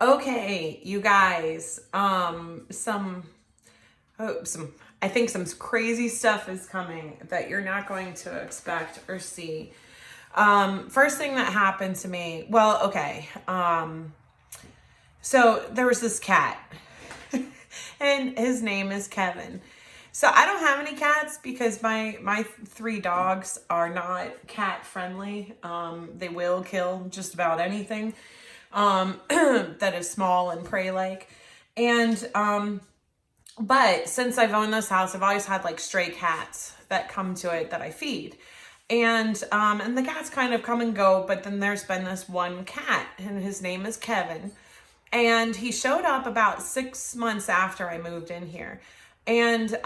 Okay, you guys, I think some crazy stuff is coming that you're not going to expect or see. First thing that happened to me, well, okay, so there was this cat, and his name is Kevin. So I don't have any cats because my three dogs are not cat friendly. They will kill just about anything that is small and prey like. And but since I've owned this house, I've always had like stray cats that come to it that I feed. And the cats kind of come and go, but then there's been this one cat, and his name is Kevin. And he showed up about 6 months after I moved in here. And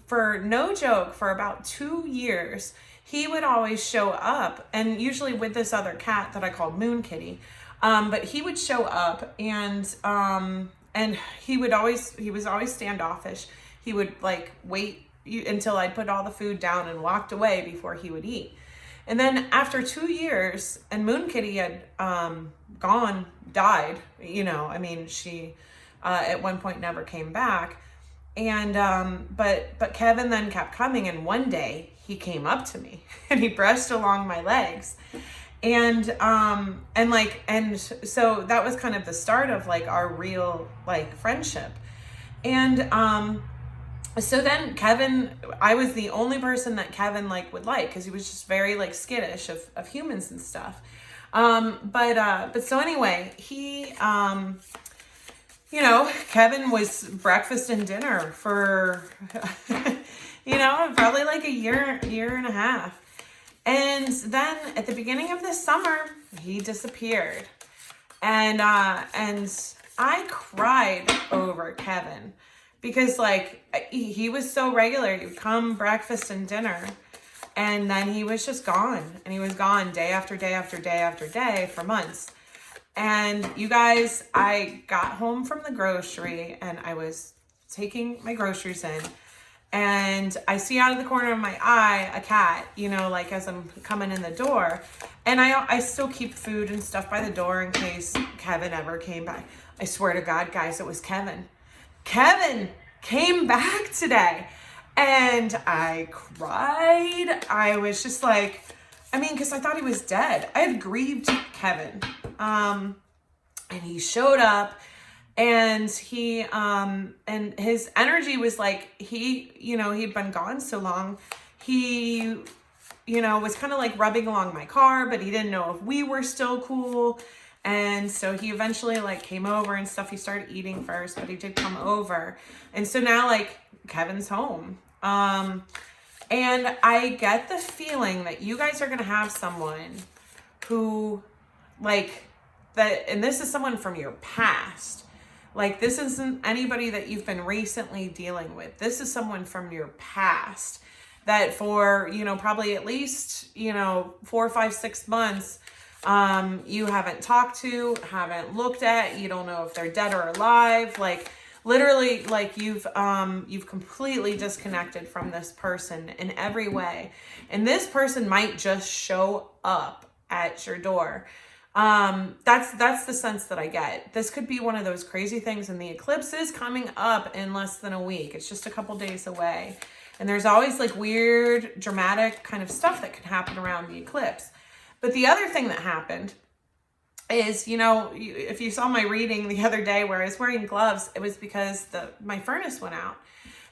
for no joke, for about 2 years, he would always show up, and usually with this other cat that I called Moon Kitty. But he would show up, and he was always standoffish. He would like wait until I'd put all the food down and walked away before he would eat. And then after 2 years, and Moon Kitty had died, I mean, she at one point never came back. And but Kevin then kept coming, and one day he came up to me and he brushed along my legs. And so that was kind of the start of like our real like friendship. And so then Kevin, I was the only person that Kevin like would like, because he was just very like skittish of humans and stuff. But so anyway, he Kevin was breakfast and dinner for probably like a year and a half. And then at the beginning of this summer, he disappeared. And I cried over Kevin because like he was so regular. He would come breakfast and dinner, and then he was just gone. And he was gone day after day after day after day for months. And you guys, I got home from the grocery and I was taking my groceries in, and I see out of the corner of my eye a cat, like as I'm coming in the door. And I still keep food and stuff by the door in case Kevin ever came back. I swear to God, guys, it was Kevin. Kevin came back today, and I cried. I was just like, because I thought he was dead. I had grieved Kevin. And he showed up, and he and his energy was like, he'd been gone so long. He was kind of like rubbing along my car, but he didn't know if we were still cool. And so he eventually like came over and stuff. He started eating first, but he did come over. And so now like Kevin's home. And I get the feeling that you guys are going to have someone who like that, and this is someone from your past. Like, this isn't anybody that you've been recently dealing with. This is someone from your past that for, probably at least, 4, 5, 6 months, you haven't talked to, haven't looked at, you don't know if they're dead or alive. Like, literally, like you've completely disconnected from this person in every way. And this person might just show up at your door. That's the sense that I get. This could be one of those crazy things, and the eclipse is coming up in less than a week. It's just a couple days away. And there's always like weird, dramatic kind of stuff that can happen around the eclipse. But the other thing that happened is, if you saw my reading the other day where I was wearing gloves, it was because my furnace went out.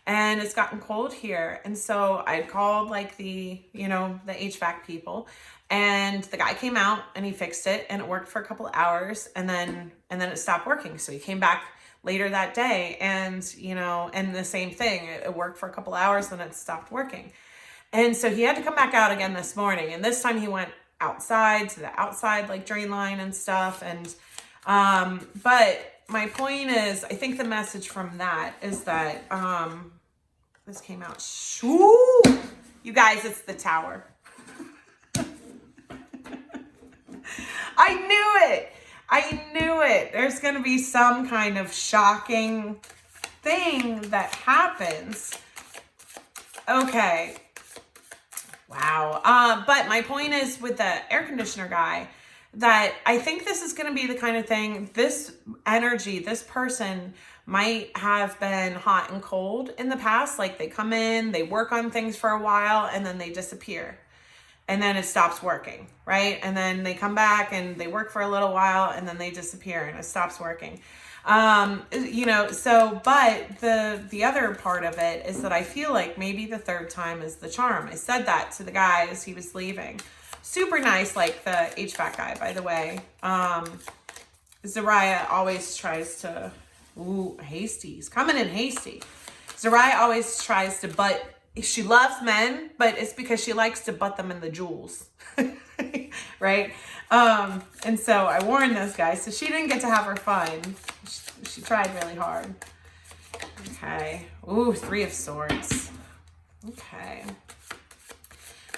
And it's gotten cold here. And so I called like the HVAC people, and the guy came out and he fixed it, and it worked for a couple of hours, and then it stopped working. So he came back later that day, and and the same thing, it worked for a couple of hours, then it stopped working. And so he had to come back out again this morning, and this time he went outside to the outside like drain line and stuff. And but my point is, I think the message from that is that this came out. Shoo! You guys, it's the tower. I knew it. There's going to be some kind of shocking thing that happens. Okay. Wow. But my point is with the air conditioner guy, that I think this is going to be the kind of thing, this energy, this person might have been hot and cold in the past. Like they come in, they work on things for a while, and then they disappear. And then it stops working, right? And then they come back and they work for a little while, and then they disappear and it stops working. You know, so, but the other part of it is that I feel like maybe the third time is the charm. I said that to the guy as he was leaving. Super nice, like the HVAC guy, by the way. Zariah always tries to, hasty. He's coming in hasty. Zariah always tries to butt, she loves men, but it's because she likes to butt them in the jewels. Right? And so I warned this guy, so she didn't get to have her fun. She tried really hard. Okay. Ooh, 3 of Swords. Okay.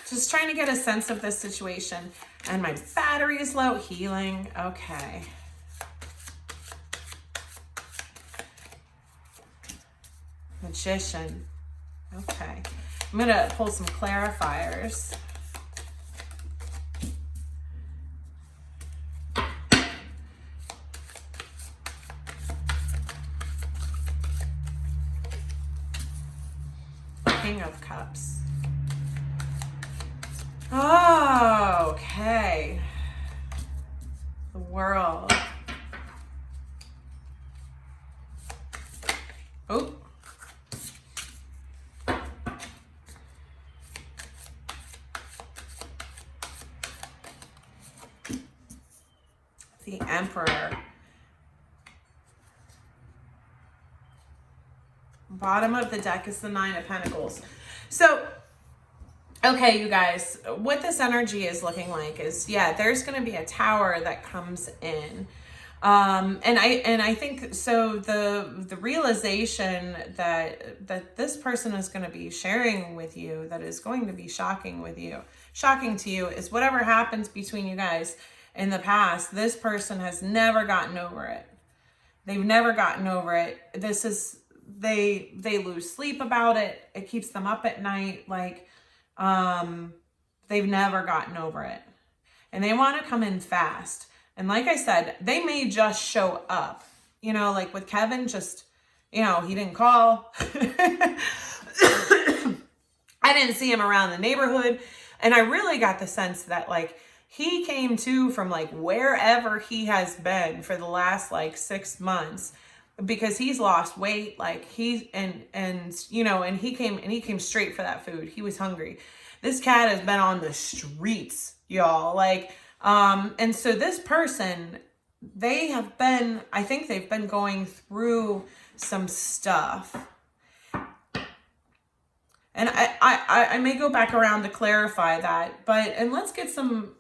Just trying to get a sense of this situation. And my battery is low. Healing. Okay. Magician. Okay. I'm going to pull some clarifiers. King of Cups. Oh, okay. The World. Oh. The Emperor. Bottom of the deck is the 9 of Pentacles. So, okay, you guys, what this energy is looking like is, yeah, there's going to be a tower that comes in. And I think, so the realization that this person is going to be sharing with you, that is going to be shocking to you, is whatever happens between you guys in the past, this person has never gotten over it. They've never gotten over it. This is, they lose sleep about it. It keeps them up at night. Like, they've never gotten over it, and they want to come in fast. And like I said, they may just show up, you know, like with Kevin, just, you know, he didn't call. I didn't see him around the neighborhood. And I really got the sense that, like, he came to from like wherever he has been for the last like 6 months, because he's lost weight. Like he, and you know, and he came straight for that food. He was hungry. This cat has been on the streets, y'all. Like, and so this person, they have been, I think they've been going through some stuff. And I may go back around to clarify that, but, and let's get some,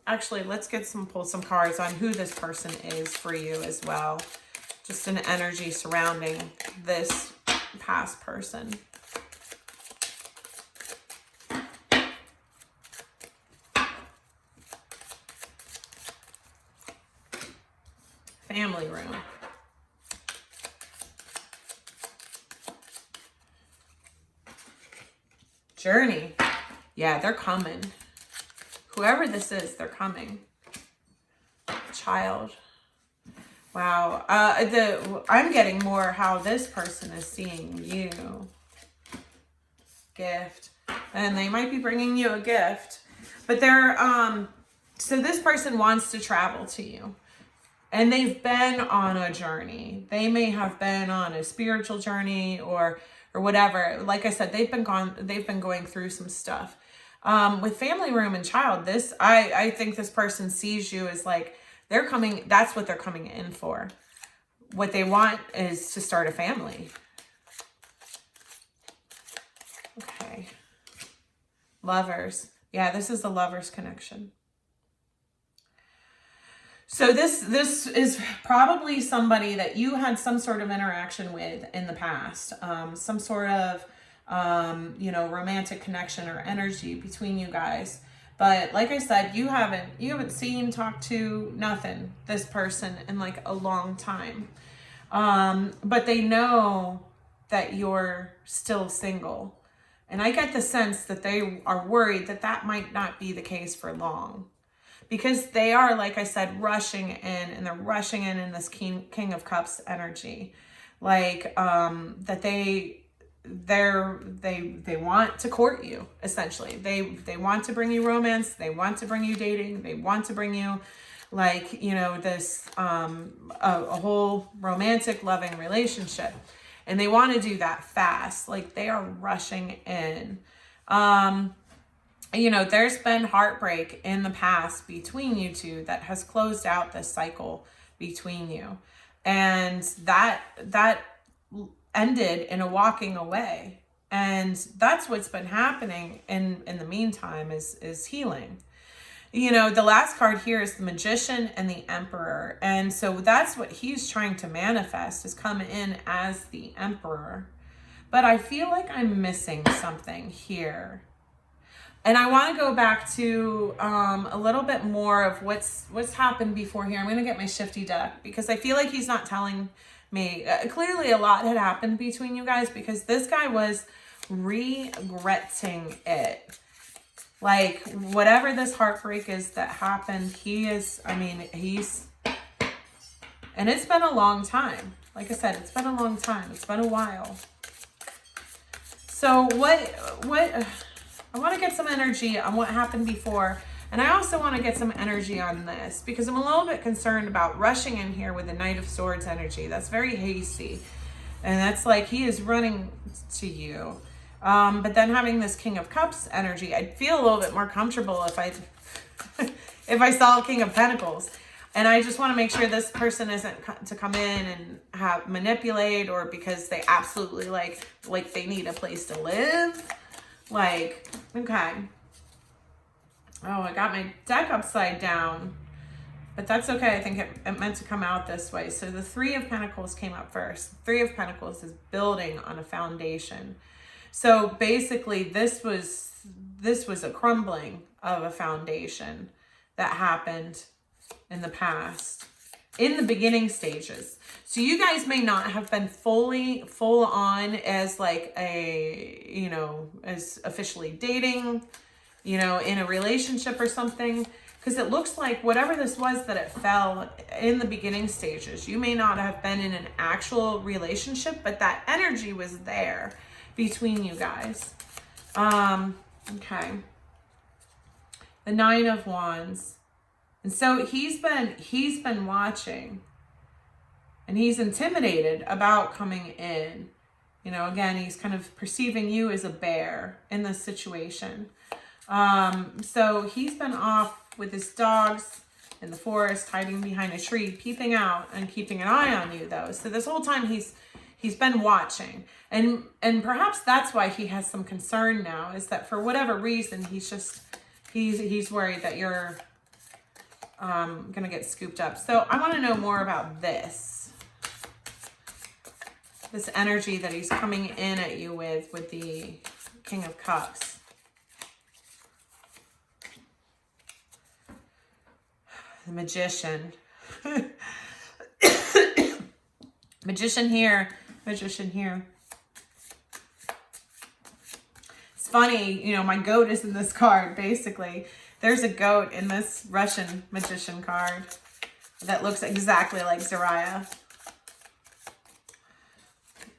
pull some cards on who this person is for you as well. Just an energy surrounding this past person. Family room. Journey. Yeah, they're coming. Whoever this is, they're coming. Child. Wow. I'm getting more how this person is seeing you. Gift. And they might be bringing you a gift. But they're, so this person wants to travel to you. And they've been on a journey. They may have been on a spiritual journey or whatever. Like I said, they've been going through some stuff. With family room and child, I think this person sees you as like, they're coming, that's what they're coming in for. What they want is to start a family. Okay. Lovers. Yeah, this is the lovers connection. So this is probably somebody that you had some sort of interaction with in the past, some sort of, you know, romantic connection or energy between you guys. But like I said, you haven't seen, talked to, nothing, this person in like a long time. But they know that you're still single. And I get the sense that they are worried that that might not be the case for long. because they are, like I said, rushing in, and they're rushing in this King of Cups energy. Like, that they want to court you, essentially. They want to bring you romance. They want to bring you dating. They want to bring you, like, you know, this, a whole romantic, loving relationship. And they want to do that fast. Like, they are rushing in. You know, there's been heartbreak in the past between you two that has closed out this cycle between you. And that ended in a walking away. And that's what's been happening in the meantime is healing. You know, the last card here is the Magician and the Emperor. And so that's what he's trying to manifest, is come in as the Emperor. But I feel like I'm missing something here. And I want to go back to a little bit more of what's happened before here. I'm going to get my shifty deck because I feel like he's not telling me. Clearly a lot had happened between you guys, because this guy was regretting it. Like, whatever this heartbreak is that happened, and it's been a long time. Like I said, it's been a long time. It's been a while. So I want to get some energy on what happened before. And I also want to get some energy on this, because I'm a little bit concerned about rushing in here with the Knight of Swords energy. That's very hasty. And that's like, he is running to you. But then having this King of Cups energy, I'd feel a little bit more comfortable if I saw King of Pentacles. And I just want to make sure this person isn't to come in and manipulate, or because they absolutely like they need a place to live. Like, okay. Oh, I got my deck upside down, but that's okay. I think it meant to come out this way. So the Three of Pentacles came up first. Three of Pentacles is building on a foundation. So basically this was a crumbling of a foundation that happened in the past, in the beginning stages. So you guys may not have been full on as like a, you know, as officially dating, you know, in a relationship or something. Because it looks like whatever this was that it fell in the beginning stages, you may not have been in an actual relationship, but that energy was there between you guys. Okay. The Nine of Wands. And so he's been watching, and he's intimidated about coming in. You know, again, he's kind of perceiving you as a bear in this situation. So he's been off with his dogs in the forest, hiding behind a tree, peeping out and keeping an eye on you, though. So this whole time he's been watching, and perhaps that's why he has some concern now, is that for whatever reason he's worried that you're gonna get scooped up. So I want to know more about this energy that he's coming in at you with the King of Cups. The Magician. Magician here. Magician here. It's funny, you know, my goat is in this card, basically. There's a goat in this Russian Magician card that looks exactly like Zariah.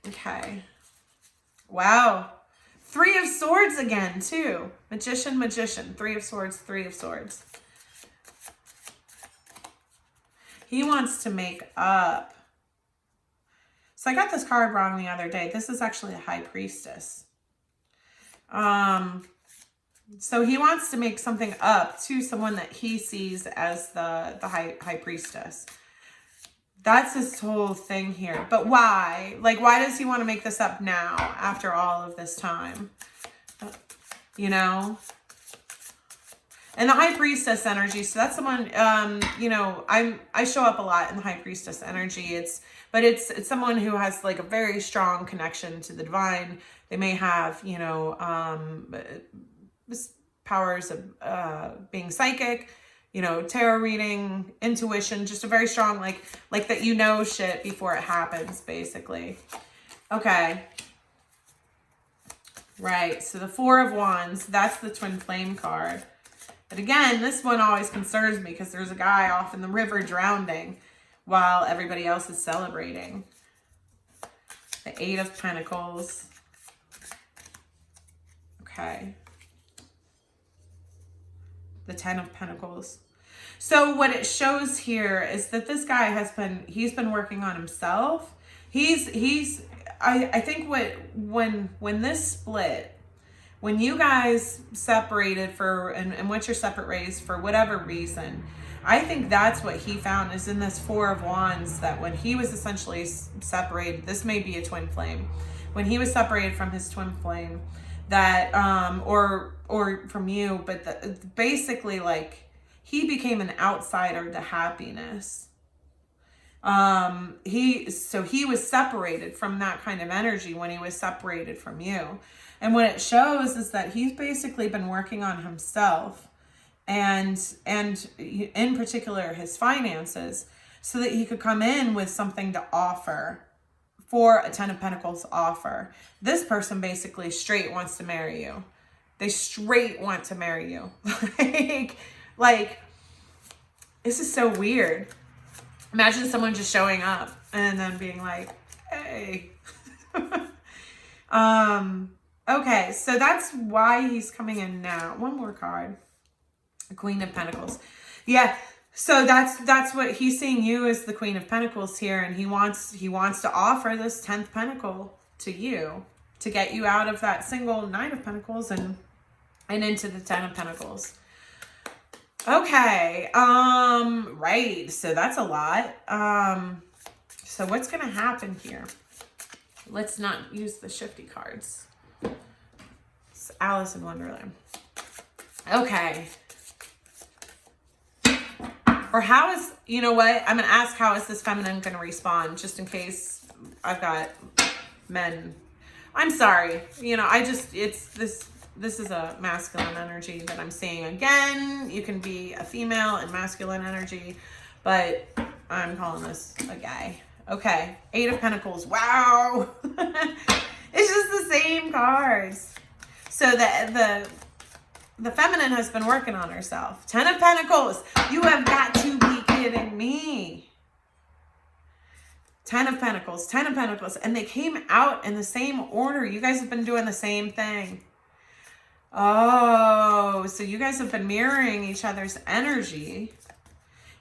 Okay. Wow. Three of Swords again, too. Magician, Magician. Three of Swords, Three of Swords. He wants to make up. So I got this card wrong the other day. This is actually a High Priestess. So he wants to make something up to someone that he sees as the high priestess. That's his whole thing here. But why? Like, why does he want to make this up now after all of this time? You know? And the High Priestess energy, so that's someone, you know, I show up a lot in the High Priestess energy. It's someone who has like a very strong connection to the divine. They may have, you know, powers of being psychic, you know, tarot reading, intuition, just a very strong, like that, you know, shit before it happens, basically. Okay. Right. So the Four of Wands, that's the Twin Flame card. But again, this one always concerns me because there's a guy off in the river drowning while everybody else is celebrating. The 8 of Pentacles. Okay. The 10 of Pentacles. So what it shows here is that this guy he's been working on himself. I think when this split, when you guys separated and went your separate ways for whatever reason, I think that's what he found is in this 4 of Wands, that when he was essentially separated, this may be a twin flame, when he was separated from his twin flame, that, or from you, but basically like he became an outsider to happiness. He was separated from that kind of energy when he was separated from you. And what it shows is that he's basically been working on himself and in particular his finances, so that he could come in with something to offer for a 10 of Pentacles offer. This person basically straight wants to marry you. They straight want to marry you. like, this is so weird. Imagine someone just showing up and then being like, hey. Okay, so that's why he's coming in now. One more card. The Queen of Pentacles. Yeah, so that's what he's seeing you as the Queen of Pentacles here, and he wants to offer this 10th Pentacle to you to get you out of that single 9 of Pentacles and into the 10 of Pentacles. Okay, right, so that's a lot. So what's gonna happen here? Let's not use the shifty cards. It's Alice in Wonderland. Okay. Or how is, you know what? I'm going to ask, how is this feminine going to respond? Just in case I've got men. I'm sorry. You know, this is a masculine energy that I'm seeing again. You can be a female and masculine energy, but I'm calling this a guy. Okay. 8 of Pentacles. Wow. It's just the same cards. So the feminine has been working on herself. 10 of Pentacles. You have got to be kidding me. 10 of Pentacles. 10 of Pentacles. And they came out in the same order. You guys have been doing the same thing. Oh, so you guys have been mirroring each other's energy.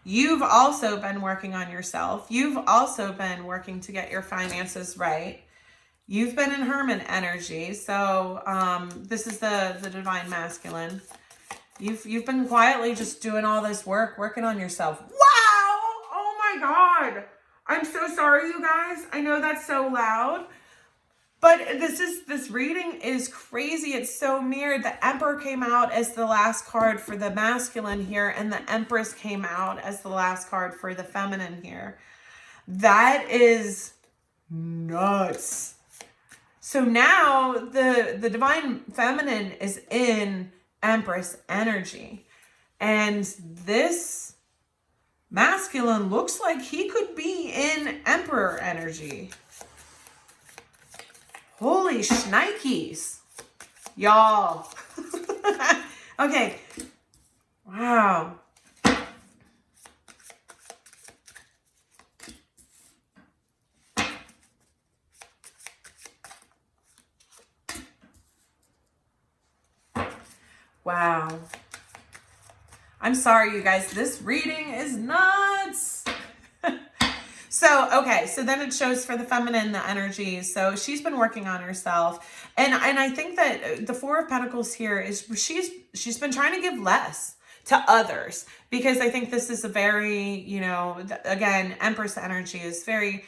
You've also been working on yourself. You've also been working to get your finances right. You've been in Hermit energy, so this is the divine masculine. You've been quietly just doing all this work, working on yourself. Wow! Oh my God! I'm so sorry, you guys. I know that's so loud, but this reading is crazy. It's so mirrored. The Emperor came out as the last card for the masculine here, and the Empress came out as the last card for the feminine here. That is nuts. So now the divine feminine is in Empress energy. And this masculine looks like he could be in Emperor energy. Holy shnikes, y'all. Okay. Wow. Wow. I'm sorry, you guys. This reading is nuts. So, okay. So then it shows for the feminine, the energy. So she's been working on herself. And I think that the 4 of Pentacles here is she's been trying to give less to others, because I think this is a very, you know, again, Empress energy is very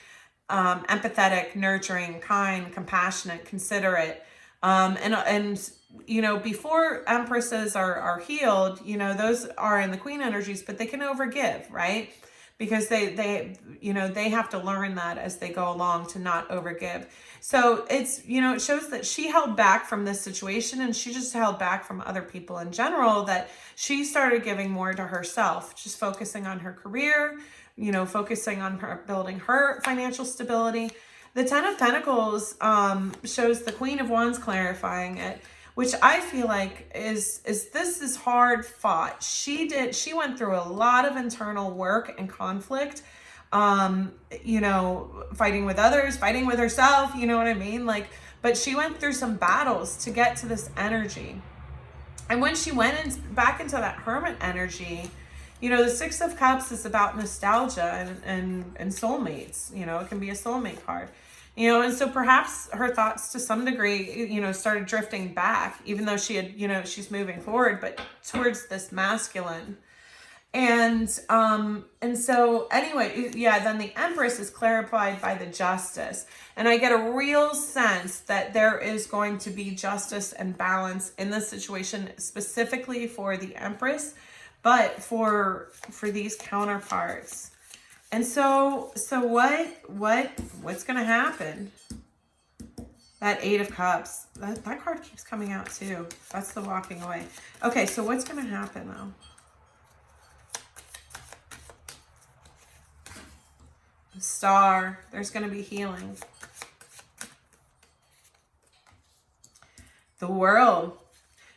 empathetic, nurturing, kind, compassionate, considerate. And you know, before Empresses are healed, you know, those are in the Queen energies, but they can overgive, right? Because they you know, they have to learn that as they go along to not overgive. So it's, you know, it shows that she held back from this situation, and she just held back from other people in general, that she started giving more to herself, just focusing on her career, you know, focusing on her building her financial stability. The 10 of Pentacles shows the Queen of Wands clarifying it. which I feel like is this is hard fought. She went through a lot of internal work and conflict, you know, fighting with others, fighting with herself, you know what I mean? Like, but she went through some battles to get to this energy. And when she went back into that hermit energy, you know, the Six of Cups is about nostalgia and soulmates. You know, it can be a soulmate card. You know, and so perhaps her thoughts to some degree, you know, started drifting back, even though she had, you know, she's moving forward, but towards this masculine. And so anyway, yeah, then the Empress is clarified by the Justice. And I get a real sense that there is going to be justice and balance in this situation, specifically for the Empress, but for these counterparts. And so what's going to happen? That Eight of Cups, that card keeps coming out too. That's the walking away. Okay, so what's going to happen though? The Star, there's going to be healing. The World.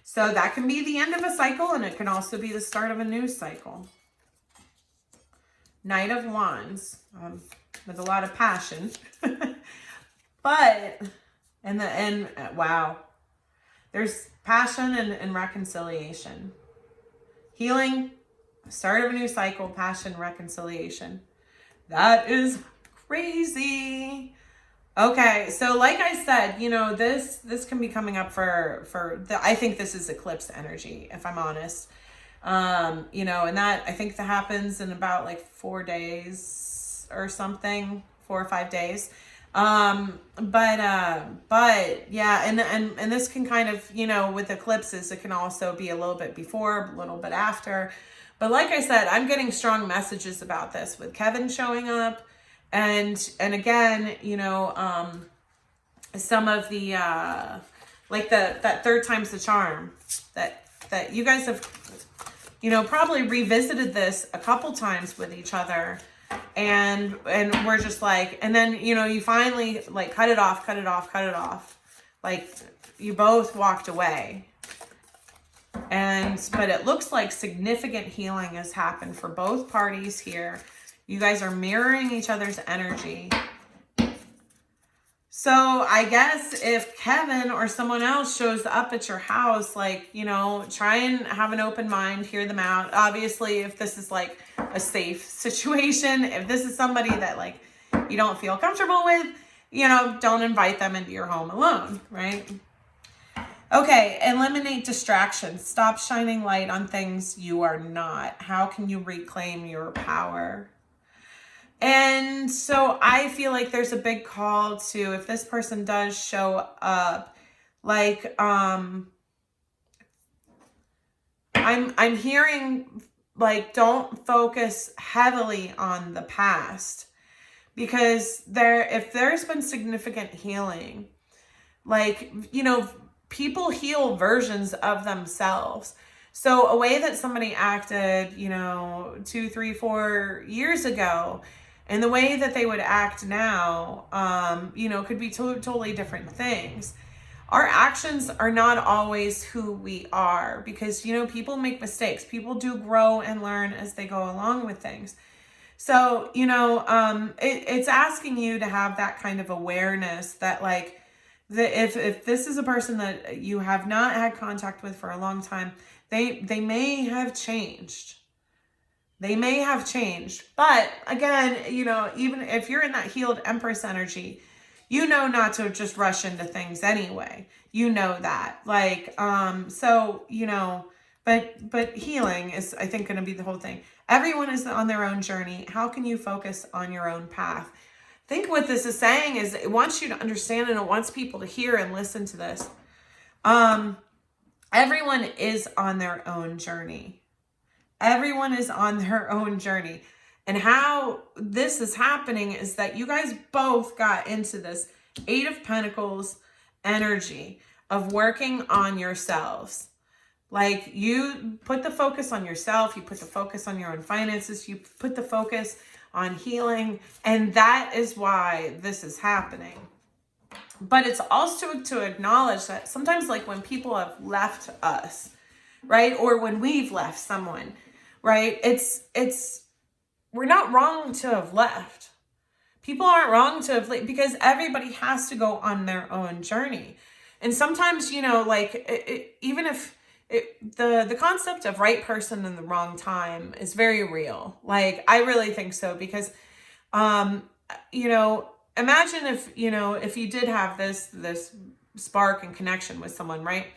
So that can be the end of a cycle, and it can also be the start of a new cycle. Knight of Wands, with a lot of passion. But, wow. There's passion and reconciliation. Healing, start of a new cycle, passion, reconciliation. That is crazy. Okay, so like I said, you know, this can be coming up I think this is eclipse energy, if I'm honest. You know, and that, I think that happens in about like 4 days or something, 4 or 5 days. But yeah, and this can kind of, you know, with eclipses, it can also be a little bit before, a little bit after. But like I said, I'm getting strong messages about this with Kevin showing up. And again, you know, some of the, like that third time's the charm that you guys have, you know, probably revisited this a couple times with each other. And we're just like, and then, you know, you finally like cut it off. Like you both walked away. But it looks like significant healing has happened for both parties here. You guys are mirroring each other's energy. So I guess if Kevin or someone else shows up at your house, like, you know, try and have an open mind, hear them out. Obviously, if this is like a safe situation, if this is somebody that like you don't feel comfortable with, you know, don't invite them into your home alone, right? Okay, eliminate distractions. Stop shining light on things you are not. How can you reclaim your power? And so I feel like there's a big call to, if this person does show up, like, I'm hearing, like, don't focus heavily on the past, because if there's been significant healing, like, you know, people heal versions of themselves. So a way that somebody acted, you know, 2, 3, 4 years ago, and the way that they would act now, you know, could be totally different things. Our actions are not always who we are, because, you know, people make mistakes. People do grow and learn as they go along with things. So, you know, it's asking you to have that kind of awareness that, like, if this is a person that you have not had contact with for a long time, they may have changed. They may have changed. But again, you know, even if you're in that healed Empress energy, you know not to just rush into things anyway. You know that. Like, so, you know, but healing is, I think, going to be the whole thing. Everyone is on their own journey. How can you focus on your own path? I think what this is saying is it wants you to understand, and it wants people to hear and listen to this. Everyone is on their own journey. Everyone is on their own journey. And how this is happening is that you guys both got into this 8 of Pentacles energy of working on yourselves. Like, you put the focus on yourself. You put the focus on your own finances. You put the focus on healing. And that is why this is happening. But it's also to acknowledge that sometimes, like when people have left us, right? Or when we've left someone, right? We're not wrong to have left. People aren't wrong to have left, because everybody has to go on their own journey. And sometimes, like even if the concept of right person in the wrong time is very real. Like, I really think so, because, imagine if you did have this spark and connection with someone, right?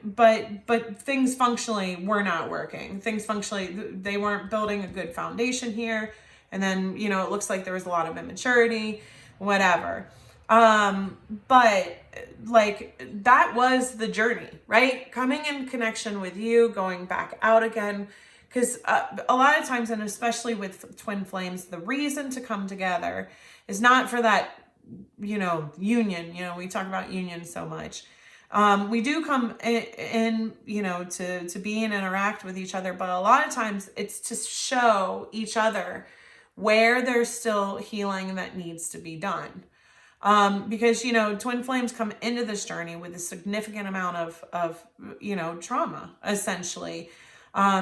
But things functionally were not working. Things functionally, they weren't building a good foundation here. And then, it looks like there was a lot of immaturity, whatever. But like, that was the journey, right? Coming in connection with you, going back out again. Because a lot of times, and especially with twin flames, the reason to come together is not for that, union. We talk about union so much. We do come in, to be and interact with each other. But a lot of times it's to show each other where there's still healing that needs to be done. Because, twin flames come into this journey with a significant amount of trauma, essentially.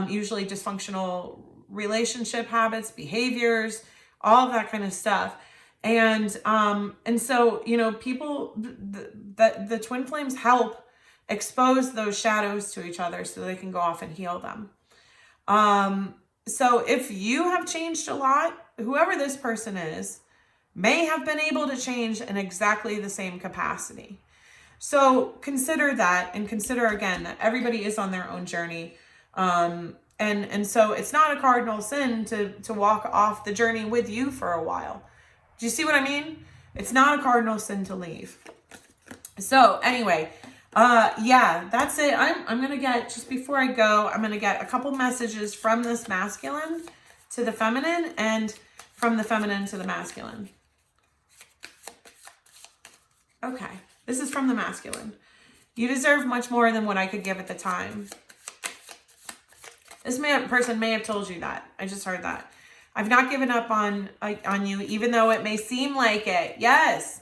Usually dysfunctional relationship habits, behaviors, all of that kind of stuff. And so, people, the twin flames help expose those shadows to each other so they can go off and heal them. So if you have changed a lot, whoever this person is may have been able to change in exactly the same capacity. So consider that, and consider again that everybody is on their own journey. And so it's not a cardinal sin to walk off the journey with you for a while. Do you see what I mean? It's not a cardinal sin to leave. So anyway, that's it. I'm going to get, just before I go, I'm going to get a couple messages from this masculine to the feminine, and from the feminine to the masculine. Okay. This is from the masculine. You deserve much more than what I could give at the time. This person may have told you that. I just heard that. I've not given up on you, even though it may seem like it. Yes.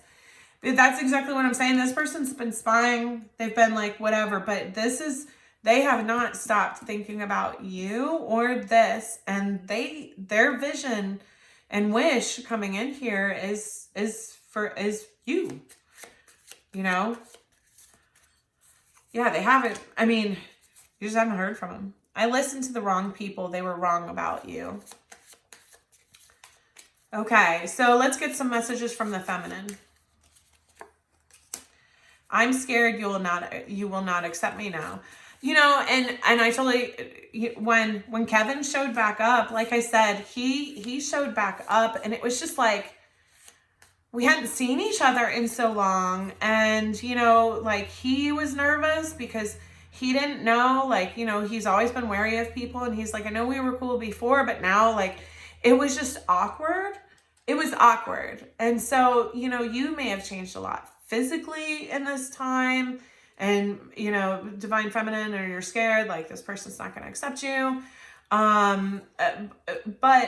That's exactly what I'm saying. This person's been spying. They've been like, whatever. But they have not stopped thinking about you or this. And their vision and wish coming in here is you. Yeah, they haven't. I mean, you just haven't heard from them. I listened to the wrong people. They were wrong about you. Okay, so let's get some messages from the feminine. I'm scared you will not accept me now. And I totally, when Kevin showed back up, like I said, he showed back up, and it was just like, we hadn't seen each other in so long. And, like, he was nervous because he didn't know, like, he's always been wary of people. And he's like, I know we were cool before, but now, like, it was just awkward. It was awkward. And so, you may have changed a lot physically in this time. And, divine feminine, or you're scared, like, this person's not going to accept you. But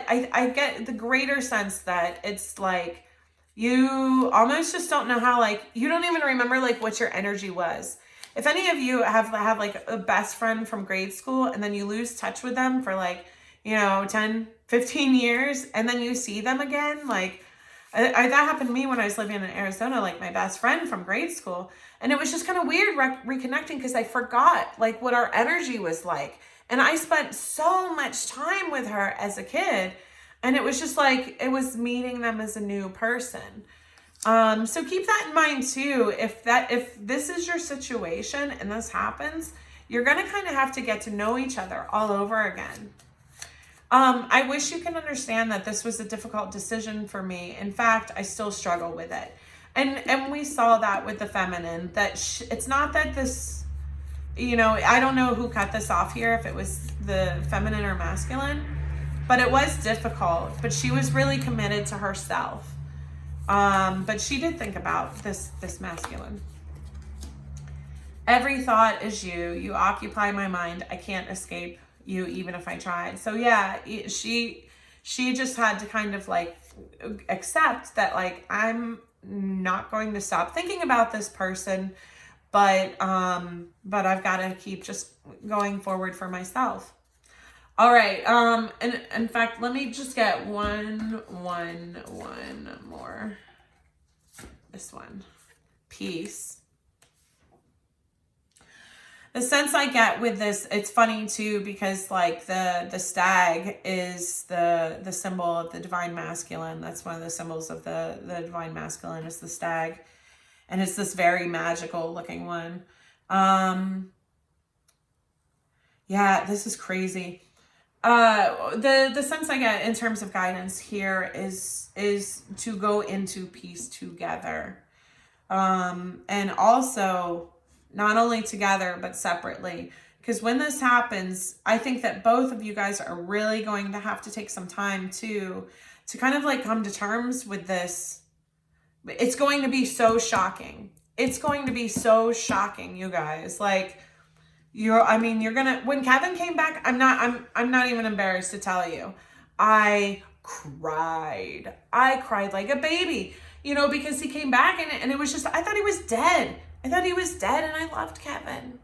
I get the greater sense that it's like, you almost just don't know how, like, you don't even remember, like, what your energy was. If any of you have like a best friend from grade school, and then you lose touch with them for like, 10, 15 years, and then you see them again, like, that happened to me when I was living in Arizona, like, my best friend from grade school. And it was just kind of weird reconnecting, because I forgot, like, what our energy was like. And I spent so much time with her as a kid. And it was just like, it was meeting them as a new person. So keep that in mind too. If this is your situation and this happens, you're going to kind of have to get to know each other all over again. I wish you can understand that this was a difficult decision for me. In fact, I still struggle with it. And we saw that with the feminine, that it's not that this, I don't know who cut this off here, if it was the feminine or masculine. But it was difficult, but she was really committed to herself. But she did think about this masculine. Every thought is you. You occupy my mind. I can't escape you even if I tried. So yeah, she just had to kind of like accept that, like, I'm not going to stop thinking about this person, but I've got to keep just going forward for myself. All right. And in fact, let me just get one more. This one. Peace. The sense I get with this, it's funny too, because like the stag is the symbol of the divine masculine. That's one of the symbols of the divine masculine is the stag. And it's this very magical looking one. Yeah, this is crazy. The sense I get in terms of guidance here is to go into peace together. And also not only together, but separately. Because when this happens, I think that both of you guys are really going to have to take some time to kind of like come to terms with this. It's going to be so shocking. It's going to be so shocking, you guys. Like, you're gonna, when Kevin came back, I'm not even embarrassed to tell you, I cried like a baby, you know, because he came back and it was just, I thought he was dead. And I loved Kevin.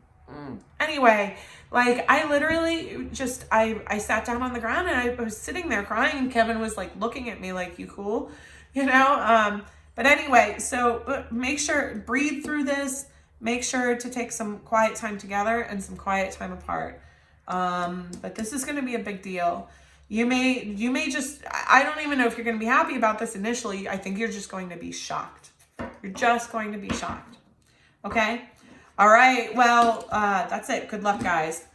Anyway, like I literally just, I sat down on the ground and I was sitting there crying and Kevin was like looking at me like, you cool, you know? But anyway, so make sure, breathe through this. Make sure to take some quiet time together and some quiet time apart. But this is going to be a big deal. You may just, I don't even know if you're going to be happy about this initially. I think you're just going to be shocked. You're just going to be shocked. Okay? All right. Well, that's it. Good luck, guys.